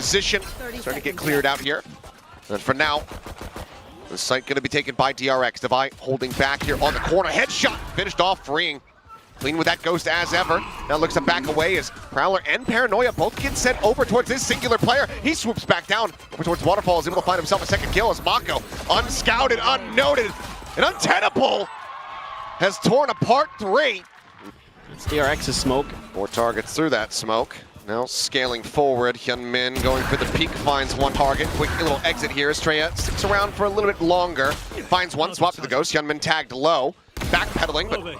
position. Starting to get cleared out here. And for now, the site going to be taken by DRX. Devi holding back here on the corner. Headshot finished off, freeing. Clean with that ghost as ever. Now looks to back away as Prowler and Paranoia both get sent over towards this singular player. He swoops back down over towards Waterfall, is able to find himself a second kill as Mako, unscouted, unnoted, and untenable, has torn apart 3. It's DRX's smoke. 4 targets through that smoke. Now scaling forward, Hyunmin going for the peek, finds 1 target. Quick little exit here. Estrella sticks around for a little bit longer. Finds 1 swap to the ghost. Hyunmin tagged low. Backpedaling, but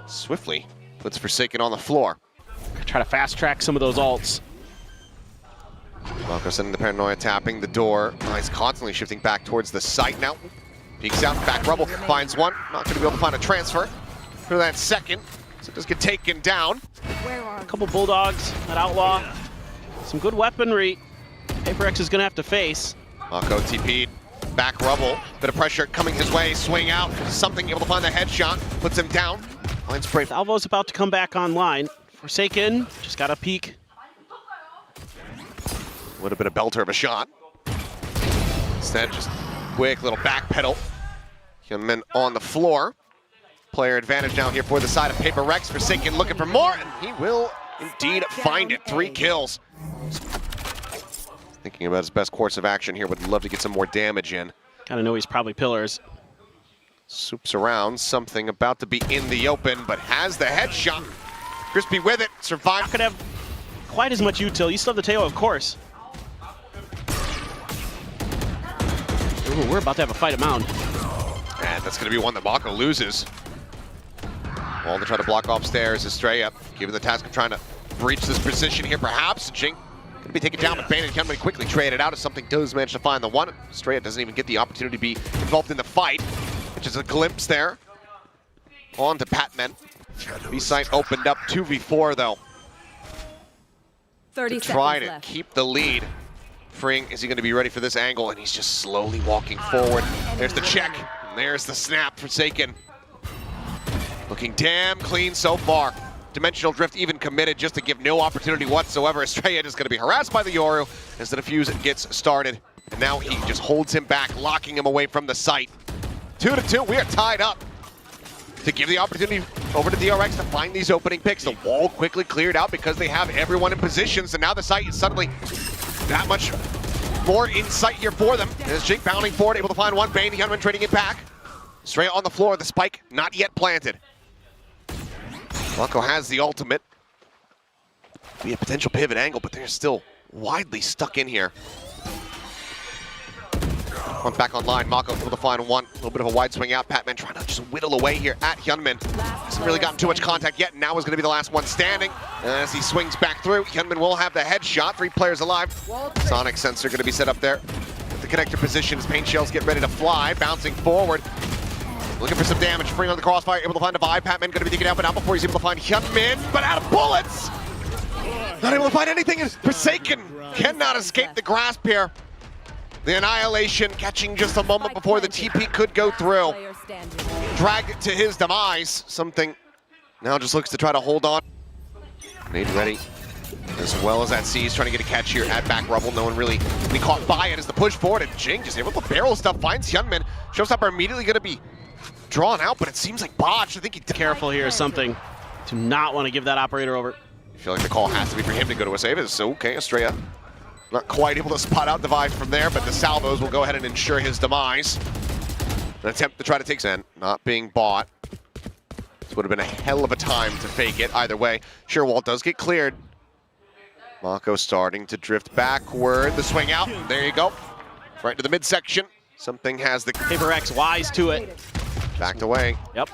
swiftly puts Forsaken on the floor. Try to fast track some of those ults. Mako sending the Paranoia, tapping the door. He's constantly shifting back towards the site now. Peeks out, back rubble, finds 1. Not going to be able to find a transfer for that second. So just get taken down. A couple bulldogs, that outlaw. Some good weaponry PRX is going to have to face. Mako TP'd, back rubble. Bit of pressure coming his way, swing out. Something able to find the headshot, puts him down. Line spray. Alvo's about to come back online. Forsaken, just got a peek. A little bit of belter of a shot. Instead, just quick little back pedal. Hyunmin on the floor. Player advantage now here for the side of PRX. Forsaken looking for more, and he will indeed find it. 3 kills. Thinking about his best course of action here. Would love to get some more damage in. Gotta know he's probably pillars. Swoops around, something about to be in the open, but has the headshot. Crispy with it, survived. Not gonna have quite as much util. You still have the Teo, of course. Ooh, we're about to have a fight at Mound. And that's gonna be one that Mako loses. Wall to try to block off stairs. Estrella given the task of trying to breach this position here, perhaps. Jink gonna be taken down, but Bandit can quickly trade it out as something does manage to find the 1. Estrella doesn't even get the opportunity to be involved in the fight. Just a glimpse there. On to Patman. B-site opened up 2v4 though. 30 to try seconds to left. keep the lead. Freeing, is he going to be ready for this angle? And he's just slowly walking forward. There's the check. And there's the snap. Forsaken. Looking damn clean so far. Dimensional Drift even committed just to give no opportunity whatsoever. Estrella is going to be harassed by the Yoru as the defuse gets started. And now he just holds him back, locking him away from the site. 2-2, we are tied up. To give the opportunity over to DRX to find these opening picks. The wall quickly cleared out because they have everyone in positions, and now the site is suddenly that much more in sight here for them. As Jake bounding forward, able to find 1. Bane, Hyunmin trading it back. Straight on the floor, the spike not yet planted. Mako has the ultimate. Be a potential pivot angle, but they're still widely stuck in here. One back online, Mako able to find 1. A little bit of a wide swing out. Patman trying to just whittle away here at Hyunmin. Hasn't really gotten too much contact yet. Now is going to be the last one standing. And as he swings back through, Hyunmin will have the headshot. 3 players alive. Sonic sensor going to be set up there. The connector positions. Paint shells get ready to fly. Bouncing forward. Looking for some damage. Freeing on the crossfire. Able to find a vibe. Patman going to be taken out, but not before he's able to find Hyunmin. But out of bullets! Not able to find anything. Forsaken cannot escape the grasp here. The Annihilation catching just a moment before the TP could go through. Dragged to his demise. Something now just looks to try to hold on. Made ready. As well as that C's trying to get a catch here at back rubble. No one really caught by it as the push forward. And Jing just able to barrel stuff. Finds Hyunmin. Showstopper immediately going to be drawn out, but it seems like botched. I think he Careful here or something. Do not want to give that operator over. I feel like the call has to be for him to go to a save. It's okay, Estrella. Not quite able to spot out Devi from there, but the salvos will go ahead and ensure his demise. An attempt to try to take Zen, not being bought. This would have been a hell of a time to fake it either way. Sure, Walt does get cleared. Mako starting to drift backward. The swing out, there you go. Right to the midsection. Something has the PRX wise to it. Backed away. Yep.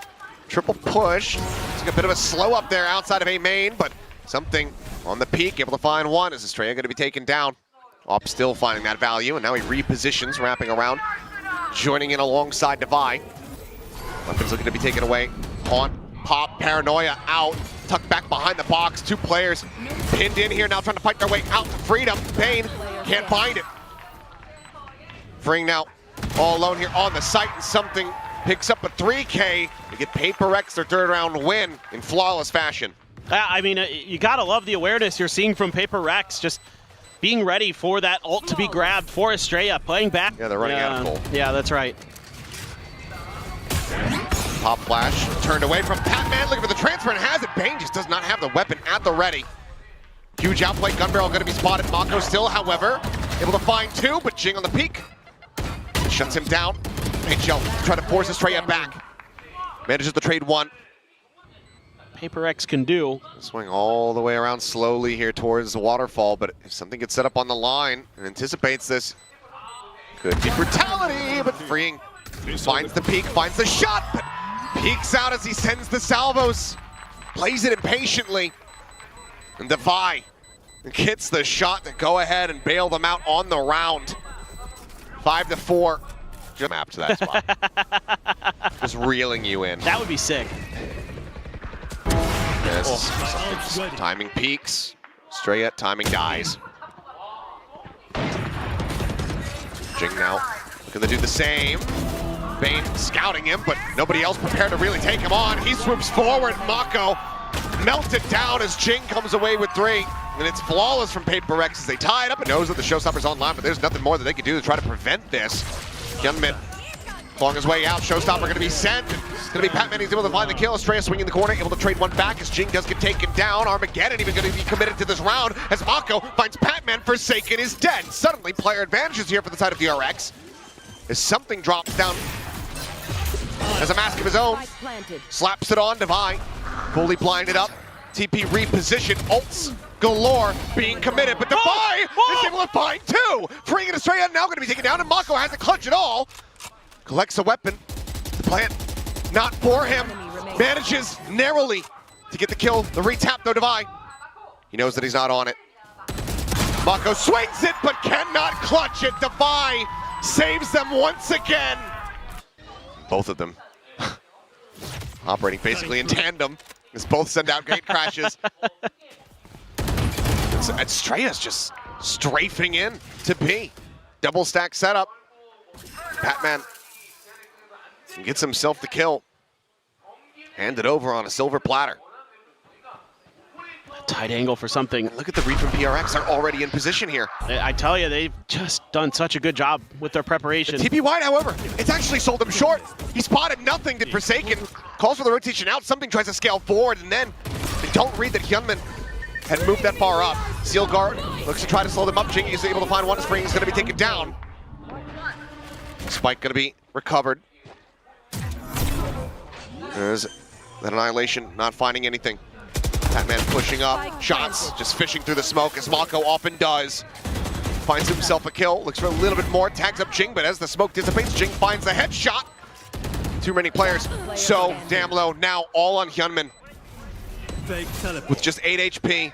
Triple push. It's a bit of a slow up there outside of A main, but something on the peak, able to find 1. Is Estrella going to be taken down? Op still finding that value, and now he repositions, wrapping around, joining in alongside Devi. Weapons looking to be taken away. Haunt, pop, Paranoia out, tucked back behind the box. 2 players pinned in here, now trying to fight their way out to freedom. Bane can't find it. Freeing now, all alone here on the site, and something picks up a 3K to get PRX their 3rd round win in flawless fashion. I mean, you gotta love the awareness you're seeing from PRX. Just being ready for that ult to be grabbed for Estrella, playing back. Yeah, they're running out of gold. Yeah, that's right. Pop flash, turned away from Patman, looking for the transfer and has it. Bane just does not have the weapon at the ready. Huge outplay, gun barrel going to be spotted. Mako still, however, able to find two, but Jing on the peak. Shuts him down. HL trying to force Estrella back. Manages to trade one. PRX can do. Swing all the way around slowly here towards the waterfall, but if something gets set up on the line and anticipates this, could be brutality, but freeing. Finds the peak, finds the shot, but peeks out as he sends the salvos. Plays it impatiently. And Devi gets the shot to go ahead and bail them out on the round. 5-4. Just map to that spot. Just reeling you in. That would be sick. Yes. Timing peaks. Estrella timing dies. Jing now looking to do the same. Bane scouting him, but nobody else prepared to really take him on. He swoops forward. Mako melted down as Jing comes away with 3. And it's flawless from PRX as they tie it up. It knows that the showstopper's online, but there's nothing more that they can do to try to prevent this. Hyunmin clawing his way out. Showstopper going to be sent. It's going to be Patman. He's able to find the kill. Estrella swinging the corner, able to trade one back as Jing does get taken down. Armageddon even going to be committed to this round as Mako finds Patman. Forsaken is dead. Suddenly, player advantages here for the side of DRX as something drops down as a mask of his own. Slaps it on Devi. Fully blinded up. TP reposition. Ults galore being committed, but Devi is able to find 2. Freeing it Estrella now going to be taken down, and Mako has to clutch it all. Collects a weapon. The plant not for him. Manages narrowly to get the kill. The retap though, Devi. He knows that he's not on it. Mako swings it, but cannot clutch it. Devi saves them once again. Both of them operating basically in tandem as both send out gate crashes. Estrella's just strafing in to B. Double stack setup. Patman gets himself the kill. Handed over on a silver platter. Tight angle for something. Look at the read from PRX. They're already in position here. I tell you, they've just done such a good job with their preparation. TP wide, however, it's actually sold him short. He spotted nothing, did Forsaken. Calls for the rotation out. Something tries to scale forward, and then they don't read that Hyunmin had moved that far up. Seal guard looks to try to slow them up. Jingy is able to find one. Spring is going to be taken down. Spike going to be recovered. There's that Annihilation not finding anything. Patman pushing up, shots, just fishing through the smoke as Mako often does. Finds himself a kill, looks for a little bit more, tags up Jing, but as the smoke dissipates, Jing finds the headshot. Too many players, so damn low. Now all on Hyunmin. With just 8 HP.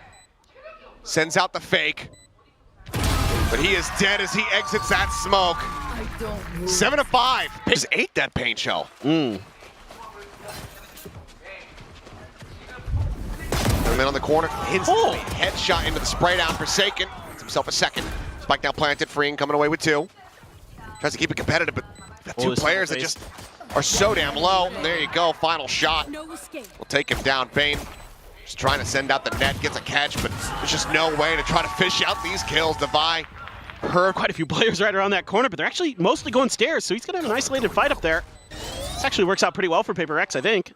Sends out the fake. But he is dead as he exits that smoke. 7-5. Just ate that paint shell. Hyunmin on the corner, instantly headshot into the spray down. Forsaken, gets himself a second. Spike now planted, freeing, coming away with 2. Tries to keep it competitive, but got 2 players that just are so damn low. And there you go, final shot. We'll take him down. Bane just trying to send out the net, gets a catch, but there's just no way to try to fish out these kills. Devi heard quite a few players right around that corner, but they're actually mostly going stairs, so he's gonna have an isolated fight up there. This actually works out pretty well for PRX, I think.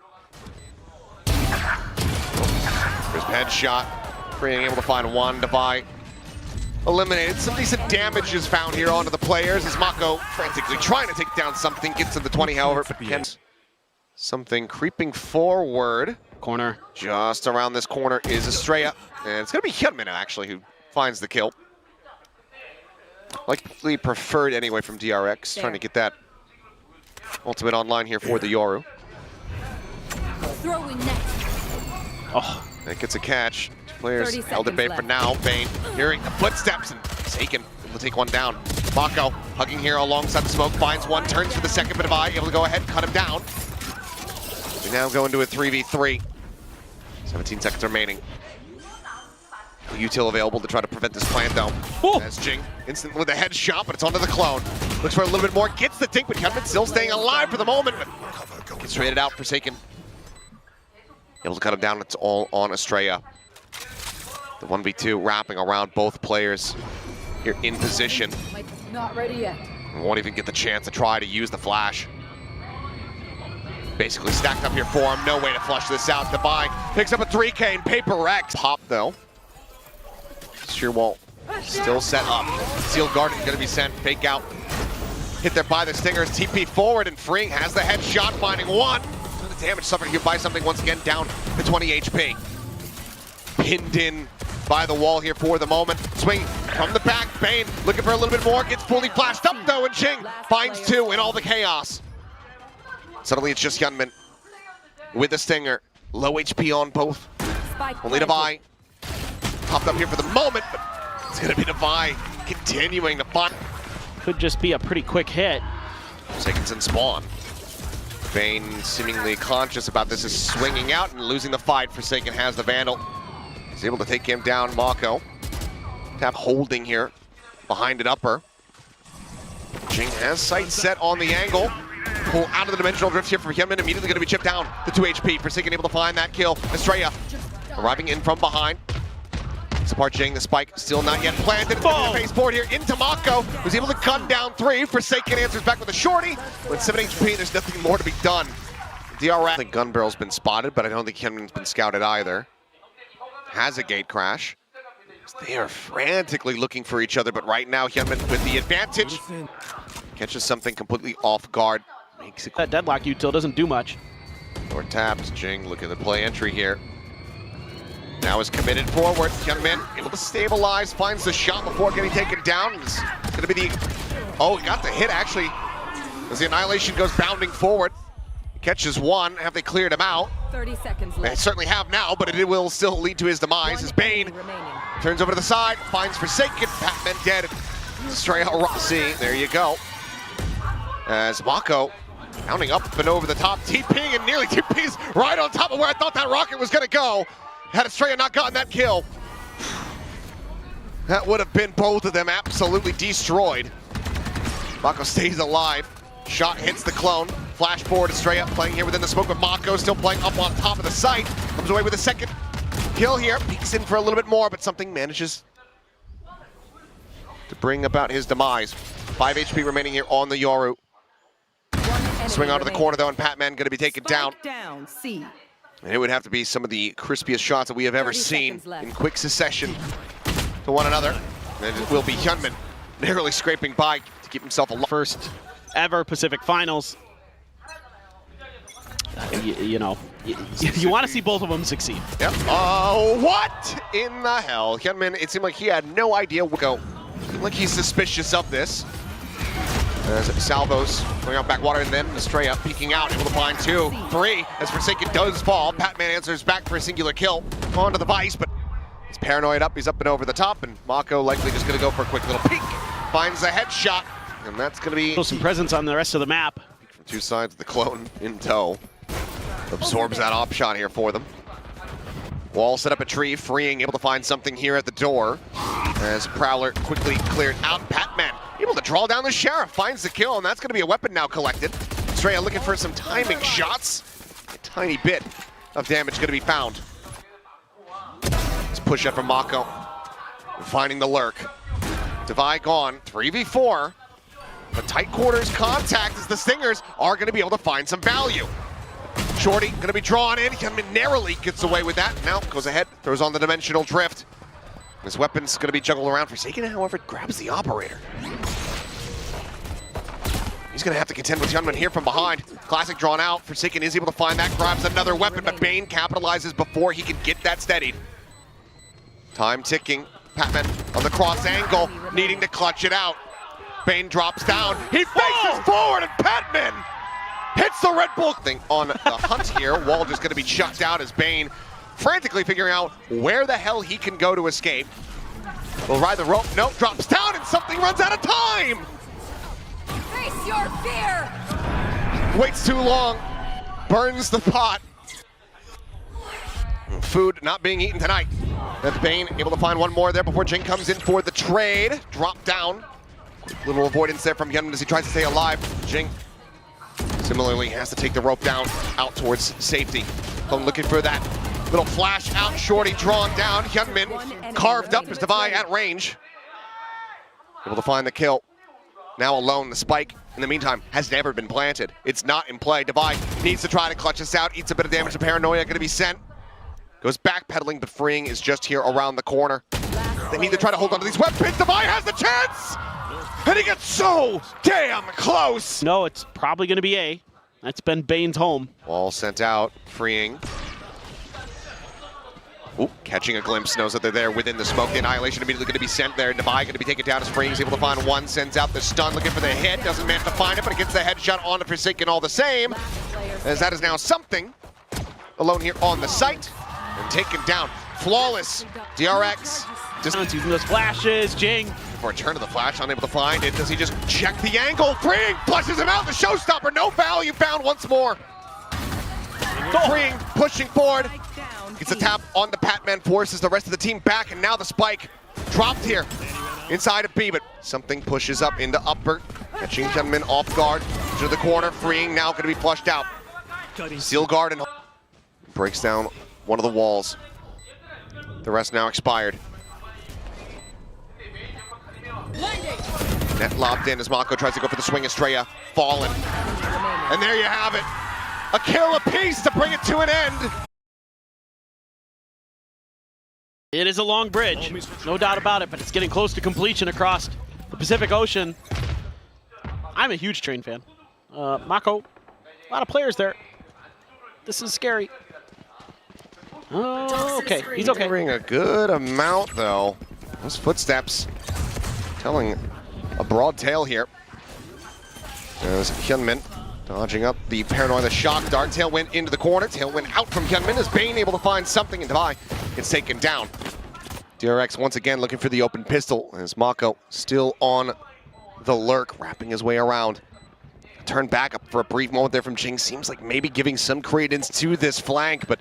Crisp headshot, being able to find one. Devi eliminated. Some decent damage is found here onto the players as Mako frantically trying to take down something, gets to the 20, however, but can't. Something creeping forward. Corner. Just around this corner is Estrella, and it's gonna be Hyunmin actually who finds the kill. Likely preferred anyway from DRX, trying to get that ultimate online here for the Yoru. Throwing next. Oh. That gets a catch. 2 players held at bay for now. Bane hearing the footsteps and taken. Able to take one down. Mako hugging here alongside the smoke. Finds one, turns for the second bit of eye. Able to go ahead and cut him down. We now go into a 3v3. 17 seconds remaining. Util available to try to prevent this plant though. As Jing instantly with a headshot, but it's onto the clone. Looks for a little bit more, gets the dink, but Hyunmin still staying alive for the moment. But gets traded out, Forsaken. Able to cut him down, it's all on Estrella. The 1v2 wrapping around both players here in position. Not ready yet. Won't even get the chance to try to use the flash. Basically stacked up here for him. No way to flush this out. Divine picks up a 3K and PRX. Pop though. Shearwalt still set up. Seal Guardian gonna be sent. Fake out. Hit there by the Stingers. TP forward and Freeing has the headshot, finding one. The damage suffered here by something once again down to 20 HP. Pinned in by the wall here for the moment. Swing from the back. Bane looking for a little bit more. Gets fully flashed up though, and Jing finds two in all the chaos. Suddenly it's just Hyunmin with the Stinger. Low HP on both. Only Devi popped up here for the moment, but it's going to be Devi continuing to fight. Could just be a pretty quick hit. Forsaken's spawn. Bane seemingly conscious about this, is swinging out and losing the fight. Forsaken has the Vandal. He's able to take him down. Mako. Tap holding here behind an upper. Jing has sight set on the angle. Pull out of the dimensional drift here for Hyunmin. Immediately going to be chipped down to 2 HP. Forsaken able to find that kill. Estrella arriving in from behind. Support Jing, the spike still not yet planted. Face board here into Mako, who's able to gun down 3. Forsaken answers back with a shorty. With 7 HP, there's nothing more to be done. DRX, the gun barrel's been spotted, but I don't think Hyunmin's been scouted either. Has a gate crash. They are frantically looking for each other, but right now Hyunmin with the advantage. Catches something completely off guard. Makes it That deadlock util doesn't do much. or taps. Jing looking to play entry here. Now is committed forward. Hyunmin able to stabilize, finds the shot before getting taken down. It's going to be the... Oh, got the hit actually. As the Annihilation goes bounding forward. Catches one. Have they cleared him out? 30 seconds They left. certainly have now, but it will still lead to his demise. As Bane turns over to the side, finds Forsaken. Batman dead. Straight out Rossi. There you go. As Mako mounting up and over the top, TPing and nearly TP's right on top of where I thought that rocket was going to go. Had Estrella not gotten that kill, that would have been both of them absolutely destroyed. Mako stays alive. Shot hits the clone. Flash forward, Estrella playing here within the smoke with Mako, still playing up on top of the site. Comes away with a second kill here. Peeks in for a little bit more, but something manages to bring about his demise. 5 HP remaining here on the Yoru. Swing onto the corner though, and Patman going to be taken down. C. And it would have to be some of the crispiest shots that we have ever seen in quick succession to one another. And it will be Hyunmin narrowly scraping by to keep himself alive. First ever Pacific Finals. You know, you want to see both of them succeed. Yep. Oh, what in the hell? Hyunmin, it seemed like he had no idea where to go. Seemed like he's suspicious of this. As Salvos going out backwater, and then Estrella peeking out, able to find 2, 3. As Forsaken does fall, Patman answers back for a singular kill onto the Vice, but he's paranoid up, he's up and over the top, and Mako likely just going to go for a quick little peek. Finds a headshot, and that's going to be... Some presence on the rest of the map. From 2 sides of the clone in tow. Absorbs that op shot here for them. Wall set up a tree, Freeing able to find something here at the door. As Prowler quickly cleared out, Patman able to draw down the Sheriff, finds the kill, and that's going to be a weapon now collected. Estrella looking for some timing shots. A tiny bit of damage going to be found. Let's push up from Mako. Finding the lurk. Devi gone, 3v4. But tight quarters contact as the Stingers are going to be able to find some value. Shorty going to be drawn in. Hyunmin narrowly gets away with that. Now goes ahead, throws on the dimensional drift. His weapon's going to be juggled around. Forsaken, however, grabs the operator. He's going to have to contend with Hyunmin here from behind. Classic drawn out. Forsaken is able to find that, grabs another weapon, but Bane capitalizes before he can get that steadied. Time ticking. Patman on the cross angle, needing to clutch it out. Bane drops down. He faces forward, and Patman hits the Red Bull thing on the hunt here. Wall just going to be chucked out as Bane frantically figuring out where the hell he can go to escape. Will ride the rope. Nope, drops down, and something runs out of time. Face your fear. Waits too long. Burns the pot. Food not being eaten tonight. That's Bane able to find one more there before Jing comes in for the trade. Drop down. Quick little avoidance there from Hyunmin as he tries to stay alive. Jing similarly has to take the rope down out towards safety. Looking for that Little flash out, Shorty drawn down. Hyunmin carved up as Devi at range. Able to find the kill. Now alone, the spike, in the meantime, has never been planted. It's not in play. Devi needs to try to clutch this out, eats a bit of damage to Paranoia, gonna be sent. Goes backpedaling, but freeing is just here around the corner. They need to try to hold on to these weapons. Devi has the chance! And he gets so damn close! No, it's probably gonna be A. That's been Bane's home. Wall sent out, freeing. Ooh, catching a glimpse, knows that they're there within the smoke. The Annihilation immediately going to be sent there. Devi going to be taken down as Freeing's able to find one, sends out the stun, looking for the hit, doesn't manage to find it, but it gets the headshot on the Forsaken all the same. As that is now something. Alone here on the site, and taken down. Flawless, DRX. Just using those flashes, Jing. for a turn of the flash, unable to find it. Does he just check the angle? Freeing flushes him out, the showstopper, no value found once more. Freeing, pushing forward. Gets a tap on the Patman, forces the rest of the team back, and now the spike dropped here inside of B, but something pushes up into upper, catching Hyunmin off guard to the corner. Freeing now going to be flushed out. Seal guard and breaks down one of the walls. The rest now expired. Net lobbed in as Mako tries to go for the swing. Estrella fallen. And there you have it. A kill apiece to bring it to an end. It is a long bridge, no doubt about it, but it's getting close to completion across the Pacific Ocean. I'm a huge Train fan. Mako, a lot of players there. This is scary. Oh, okay, he's okay. Covering a good amount, though. Those footsteps telling a broad tale here. There's Hyunmin dodging up the Paranoia, the shock dart. Tailwind into the corner. Tailwind out from Hyunmin as Bane able to find something, and Devi gets taken down. DRX once again looking for the open pistol as Mako still on the lurk, wrapping his way around. Turn back up for a brief moment there from Jing. Seems like maybe giving some credence to this flank, but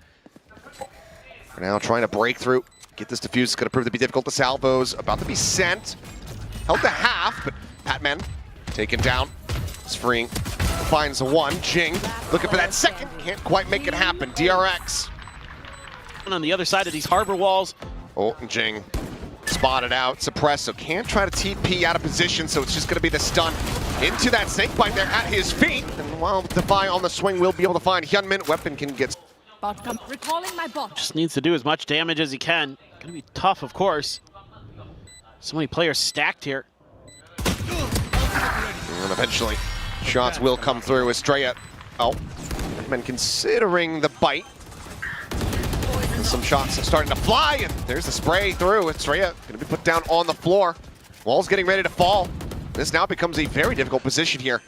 for now trying to break through. Get this defuse. It's going to prove to be difficult. The salvos about to be sent. Held to half, but Patman taken down. It's freeing. Finds the one. Jing looking for that second. Can't quite make it happen. DRX. On the other side of these harbor walls. Oh, Jing spotted out, suppressed, so can't try to TP out of position, so it's just going to be the stun into that snakebite there at his feet. And while Devi on the swing will be able to find Hyunmin, weapon can get... Recalling my bot. Just needs to do as much damage as he can. Gonna be tough, of course. So many players stacked here. And eventually, shots will come through. Estrella, Hyunmin considering the bite. Some shots are starting to fly, and there's the spray through. Estrella going to be put down on the floor. Wall's getting ready to fall. This now becomes a very difficult position here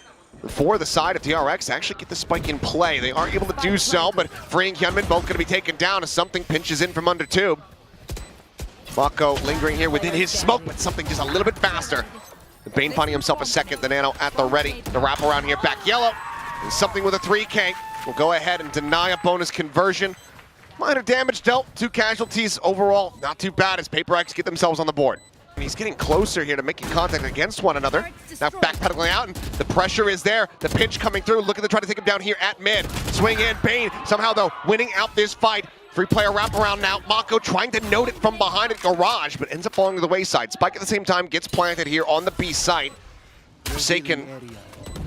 for the side of DRX to actually get the spike in play. They are able to do so, but freeing Hyunmin, both going to be taken down as something pinches in from under tube. Mako lingering here within his smoke, but something just a little bit faster. Bane finding himself a second, the Nano at the ready. The wrap around here, back yellow. And something with a 3K will go ahead and deny a bonus conversion. Minor damage dealt, 2 casualties overall. Not too bad as PRX get themselves on the board. And he's getting closer here to making contact against one another. Now backpedaling out, and the pressure is there. The pinch coming through, looking to try to take him down here at mid. Swing in, Bane somehow though winning out this fight. 3-player wraparound now. Mako trying to note it from behind at Garage, but ends up falling to the wayside. Spike at the same time gets planted here on the B site. Forsaken,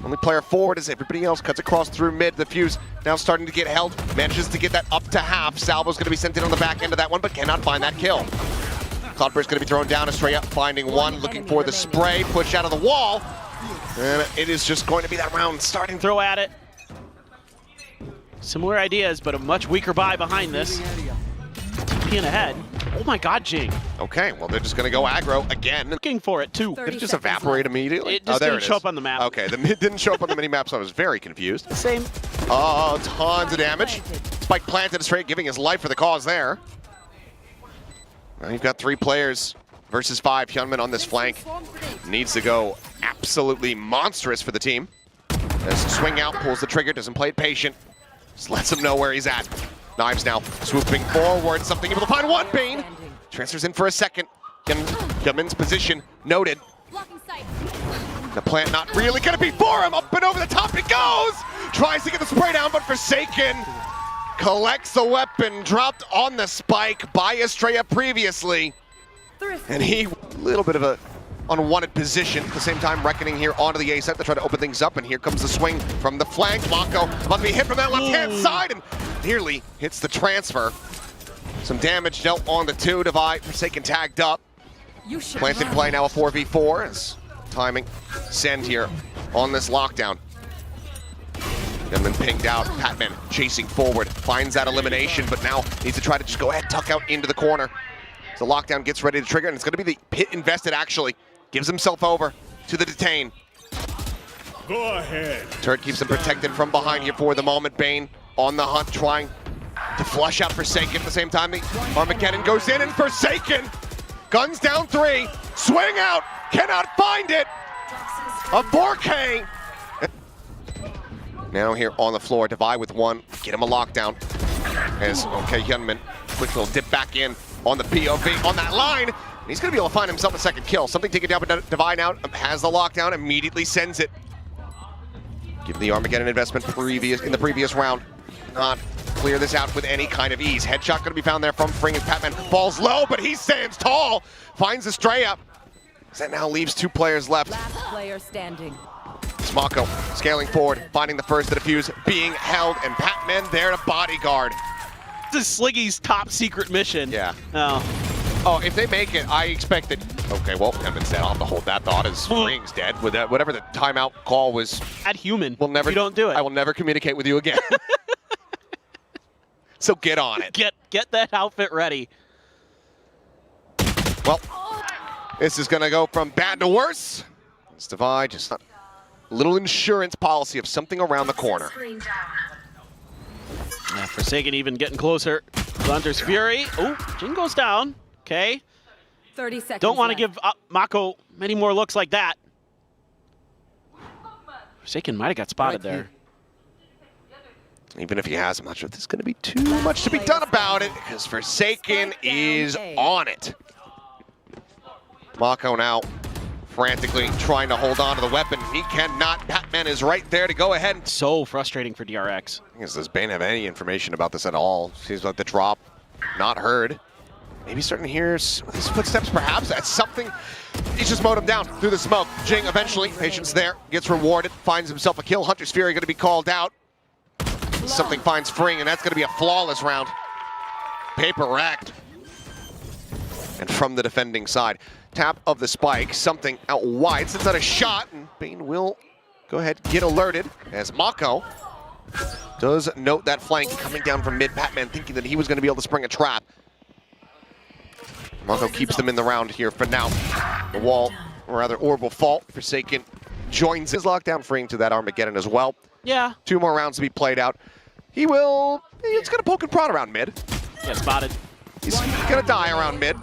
only player forward as everybody else cuts across through mid. The fuse now starting to get held. Manages to get that up to half. Salvo's going to be sent in on the back end of that one, but cannot find that kill. Cloudburst going to be thrown down. Estrella finding one, looking for the spray. Push out of the wall. And it is just going to be that round starting. Throw at it. Similar ideas, but a much weaker buy behind this. TP in ahead. Oh my god, Jing. Okay, well, they're just going to go aggro again. Looking for it, too. Did it just evaporate immediately? It just didn't show up on the map. Okay, it didn't show up on the mini-map, so I was very confused. Same. Oh, tons of damage. Spike planted straight, giving his life for the cause there. Now you've got 3 players versus 5. Hyunmin on this flank needs to go absolutely monstrous for the team. As swing out, pulls the trigger, doesn't play it patient. Just lets him know where he's at. Knives now swooping forward, something able to find one. Bane transfers in for a second. Hyunmin's position noted. The plant not really gonna be for him. Up and over the top it goes. Tries to get the spray down, but Forsaken collects the weapon dropped on the spike by Estrella previously. And he, a little bit of a unwanted position. At the same time, Reckoning here onto the A side to try to open things up. And here comes the swing from the flank. Mako about to be hit from that left-hand side and nearly hits the transfer. Some damage dealt on the 2. Divide, Forsaken tagged up. Planted play now a 4v4 as timing send here on this lockdown. And then pinged out, Patman chasing forward, finds that elimination, but now needs to try to just go ahead, tuck out into the corner. So lockdown gets ready to trigger, and it's gonna be the pit invested actually. Gives himself over to the detain. Go ahead. Turret keeps him protected from behind here for the moment. Bane on the hunt, trying to flush out Forsaken. At the same time, the Armageddon goes in, and Forsaken guns down 3, swing out, cannot find it. A 4K. Now here on the floor, Divide with 1, get him a lockdown. As, okay, Hyunmin, quick little dip back in on the POV, on that line. And he's gonna be able to find himself a second kill. Something taken down, but Divide now has the lockdown, immediately sends it. Give the Armageddon investment in the previous round. Not clear this out with any kind of ease. Headshot gonna be found there from Fring as Patman falls low, but he stands tall, finds Estrella. That now leaves 2 players left. Last player standing. It's Mako scaling forward, finding the first to defuse, being held, and Patman there to bodyguard. This is Sliggy's top secret mission. Yeah. Oh, if they make it, I expect that. Okay, well, Hyunmin's dead. I'll have to hold that thought as Fring's dead. With that, whatever the timeout call was. add human. We'll never. You don't do it. I will never communicate with you again. So get on it. Get that outfit ready. Well, this is gonna go from bad to worse. It's Divide, just a little insurance policy of something around the corner. Forsaken even getting closer. Hunter's Fury. Oh, Jin goes down. Okay. 30 seconds. Don't want to left. give up Mako many more looks like that. Forsaken might have got spotted there. Even if he has, I'm not sure if there's going to be too much to be done about it, because Forsaken is on it. Mako now frantically trying to hold on to the weapon. He cannot. Patman is right there to go ahead. So frustrating for DRX. Does Bane have any information about this at all? Seems like the drop, not heard. Maybe starting to hear his footsteps, perhaps. That's something. He's just mowed him down through the smoke. Jing eventually, patience there, gets rewarded, finds himself a kill. Hunter's Fury going to be called out. Something finds Fring, and that's going to be a flawless round. Paper racked. And from the defending side, tap of the spike, something out wide. Sends out a shot, and Bane will go ahead, get alerted, as Mako does note that flank coming down from mid. Patman thinking that he was going to be able to spring a trap. Mako keeps them in the round here for now. The wall, or rather orb will fall. Forsaken joins his lockdown, freeing to that Armageddon as well. Yeah. 2 more rounds to be played out. He's going to poke and prod around mid. Get spotted. He's going to die around mid.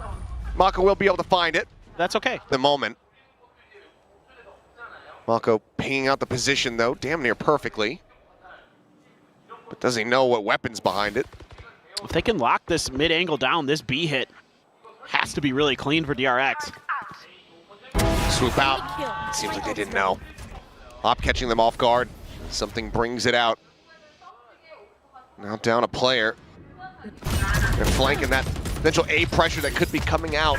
Mako will be able to find it. That's okay. The moment. Mako pinging out the position though, damn near perfectly. But does he know what weapon's behind it? If they can lock this mid angle down, this B hit has to be really clean for DRX. Swoop out. It seems like they didn't know. Op catching them off guard. Something brings it out. Now down a player. They're flanking that potential A pressure that could be coming out.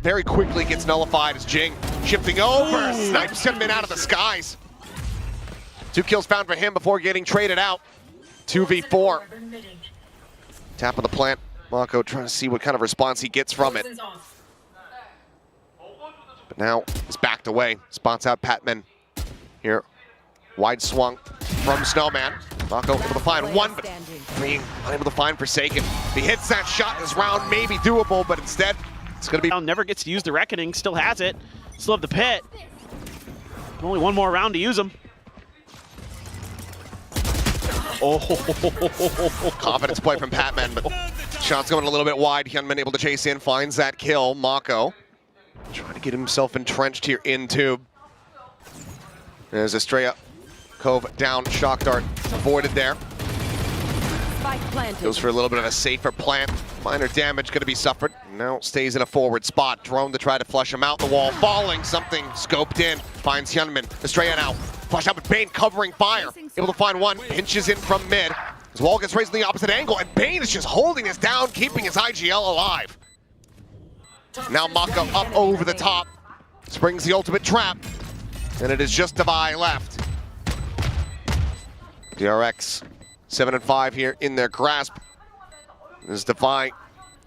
Very quickly gets nullified as Jing shifting over, snipes him in out of the skies. 2 kills found for him before getting traded out. 2v4. Tap of the plant. Mako trying to see what kind of response he gets from it. But now it's backed away. Spots out Patman here. Wide swung from Snowman. Mako able to find 1, but being unable to find Forsaken. If he hits that shot, this round may be doable, but instead it's going to be... Never gets to use the Reckoning, still has it. Still have the pit. Only 1 more round to use him. Oh, confidence play from Patman, but shot's going a little bit wide. Hyunmin able to chase in, finds that kill. Mako trying to get himself entrenched here in tube. There's Estrella. Cove down, shock dart avoided there. Goes for a little bit of a safer plant. Minor damage going to be suffered. Now stays in a forward spot. Drone to try to flush him out. The wall falling. Something scoped in. Finds Hyunmin. Estrella now. Flush out with Bane covering fire. Able to find 1. Pinches in from mid. His wall gets raised in the opposite angle, and Bane is just holding this down, keeping his IGL alive. Now Mako up over the top, springs the ultimate trap, and it is just Devi left. DRX 7-5 here in their grasp. There's Devi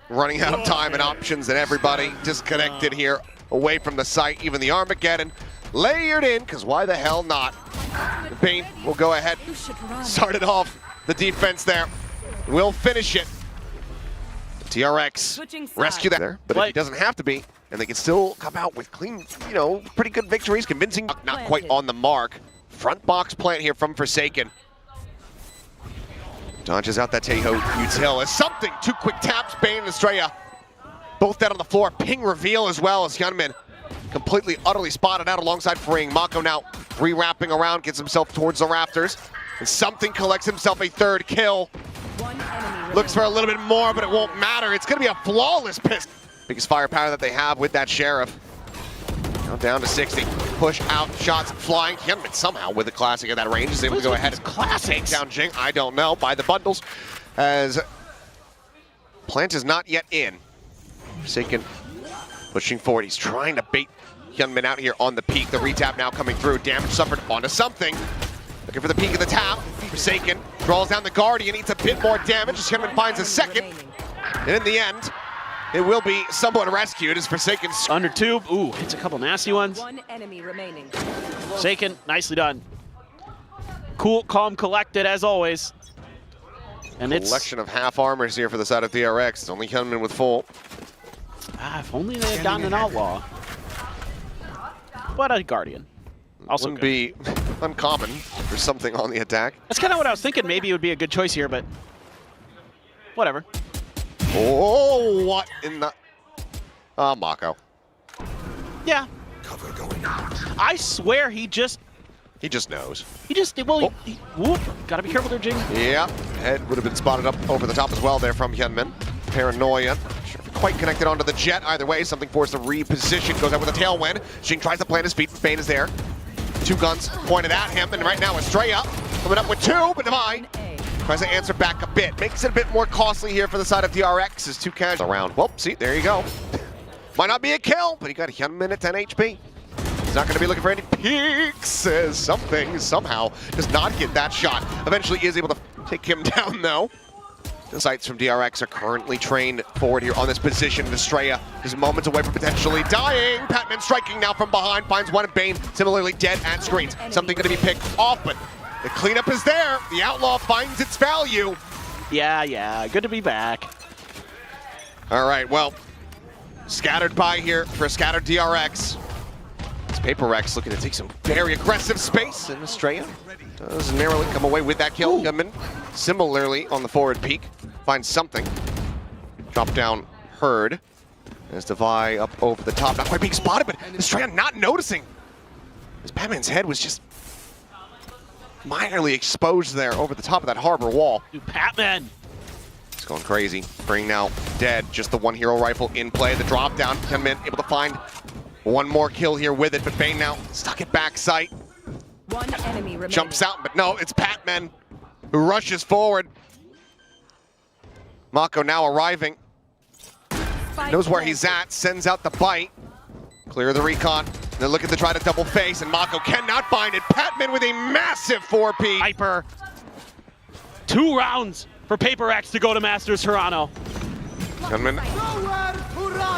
running out of time and options, and everybody disconnected here away from the site. Even the Armageddon layered in, because why the hell not? Bane will go ahead, started off the defense there. We'll finish it. DRX rescue that there, but if he doesn't have to be, and they can still come out with clean, you know, pretty good victories, convincing. Not quite on the mark. Front box plant here from Forsaken. Dodges out that Teho util as something. 2 quick taps, Bane and Estrella. Both dead on the floor. Ping reveal as well as Hyunmin completely, utterly spotted out alongside Fring. Mako now re-wrapping around, gets himself towards the rafters. And something collects himself a 3rd kill. Looks for a little bit more, but it won't matter. It's going to be a flawless piss. Biggest firepower that they have with that Sheriff. Now down to 60. Push out, shots flying. Hyunmin somehow with the classic at that range is able to go ahead and take down Jing. I don't know, by the bundles. As Plant is not yet in. Forsaken pushing forward. He's trying to bait Hyunmin out here on the peak. The retap now coming through. Damage suffered onto something. Looking for the peak of the tap. Forsaken draws down the Guardian, eats a bit more damage as Hyunmin finds a 2nd. And in the end, it will be someone rescued as Forsaken under tube. Ooh, hits a couple nasty ones. 1 enemy remaining. Forsaken, nicely done. Cool, calm, collected as always. And it's collection of half armors here for the side of DRX. It's only Hyunmin with full. If only they had gotten an outlaw. But a Guardian. Also wouldn't be uncommon for something on the attack. That's kind of what I was thinking. Maybe it would be a good choice here, but whatever. Oh, what in the... Mako. Yeah. I swear he just knows. Well, whoop. Gotta be careful there, Jing. Yeah, head would have been spotted up over the top as well there from Hyunmin. Paranoia. Sure, quite connected onto the jet either way. Something forced to reposition. Goes out with a tailwind. Jing tries to plant his feet. Bane is there. 2 guns pointed at him, and right now Estrella coming up with 2, but Devi tries to answer back a bit. Makes it a bit more costly here for the side of DRX as 2 casuals around. Well, see, there you go. Might not be a kill, but he got Hyunmin at 10 HP. He's not going to be looking for any peaks as something somehow does not get that shot. Eventually is able to take him down, though. The sights from DRX are currently trained forward here on this position. Estrella is moments away from potentially dying. Patman striking now from behind, finds one of Bane, similarly dead at screens. Something going to be picked off, but the cleanup is there. The Outlaw finds its value. Yeah, good to be back. All right, well, scattered by here for a scattered DRX. It's PRX looking to take some very aggressive space, and Estrella does narrowly come away with that kill. Hyunmin similarly on the forward peak finds something. Drop down Herd. As Devi up over the top, not quite being spotted, but Estrella not noticing. As Batman's head was just minorly exposed there over the top of that harbor wall. Dude, Batman! It's going crazy. Bring now dead. Just the 1 hero rifle in play. The drop down. Hyunmin able to find 1 more kill here with it, but Bane now stuck at backside. 1 enemy remaining. Jumps out, but no, it's Patman who rushes forward. Mako now arriving. Knows where he's at, sends out the bite. Clear the recon. They're looking to try to double face, and Mako cannot find it. Patman with a massive 4P. Hyper. 2 rounds for PRX to go to Masters Toronto. Hyunmin.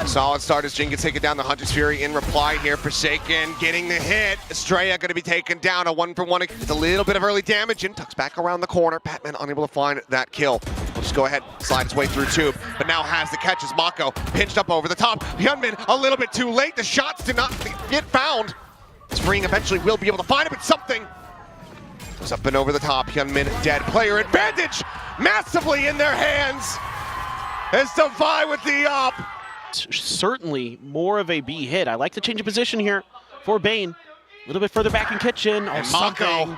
Solid start as Jing gets taken down. The Hunter's Fury in reply here. Forsaken getting the hit. Estrella going to be taken down. A 1-for-1. It's a little bit of early damage and tucks back around the corner. Patman unable to find that kill. We'll just go ahead, slide his way through tube, but now has the catch as Mako pinched up over the top. Hyunmin a little bit too late. The shots did not get found. Spring eventually will be able to find it, but something goes up and over the top. Hyunmin dead. Player advantage massively in their hands. As Devi with the up. Certainly more of a B hit. I like the change of position here for Bane. A little bit further back in kitchen. And Mako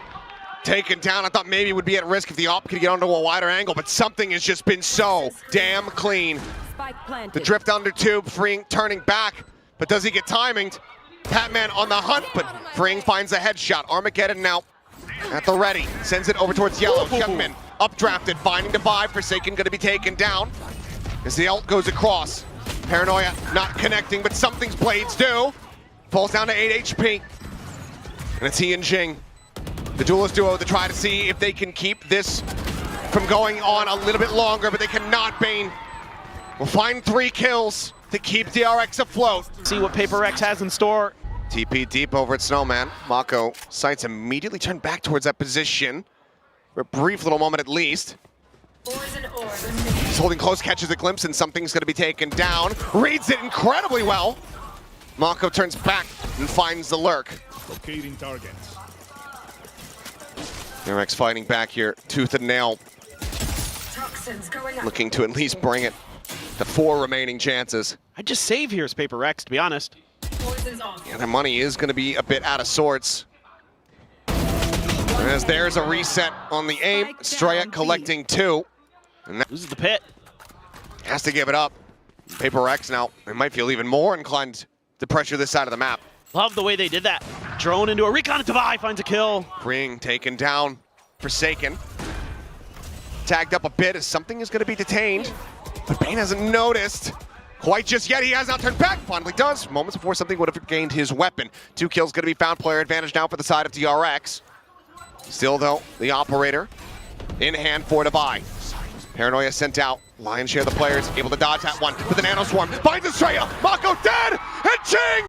taken down. I thought maybe it would be at risk if the op could get onto a wider angle, but something has just been so damn clean. The drift under tube, Fring turning back, but does he get timinged? Patman on the hunt, but Fring finds a headshot. Armageddon now at the ready, sends it over towards Yellow. Hyunmin updrafted, finding Divide. Forsaken going to be taken down as the ult goes across. Paranoia not connecting, but something's blades do. Falls down to 8 HP. And it's he and Jing, the duelist duo, to try to see if they can keep this from going on a little bit longer, but they cannot. Bane will find 3 kills to keep DRX afloat. See what PRX has in store. TP deep over at Snowman. Mako sights immediately turned back towards that position for a brief little moment at least. He's holding close, catches a glimpse, and something's going to be taken down. Reads it incredibly well. Mako turns back and finds the lurk. Locating targets. DRX fighting back here, tooth and nail. Looking to at least bring it to 4 remaining chances. I'd just save here as PRX, to be honest. Yeah, their money is going to be a bit out of sorts. As there's a reset on the aim. Strayek collecting 2. And that This is the pit. has to give it up. PRX now, they might feel even more inclined to pressure this side of the map. Love the way they did that. Drone into a recon, and Divide finds a kill. Ring taken down. Forsaken. Tagged up a bit as something is going to be detained. But Bane hasn't noticed quite just yet. He has not turned back. Finally does. Moments before something would have gained his weapon. 2 kills going to be found. Player advantage now for the side of DRX. Still, though, the operator in hand for Divide. Paranoia sent out. Lion's share of the players able to dodge that one. But the Nano Swarm finds Estrella. Mako dead! And Ching!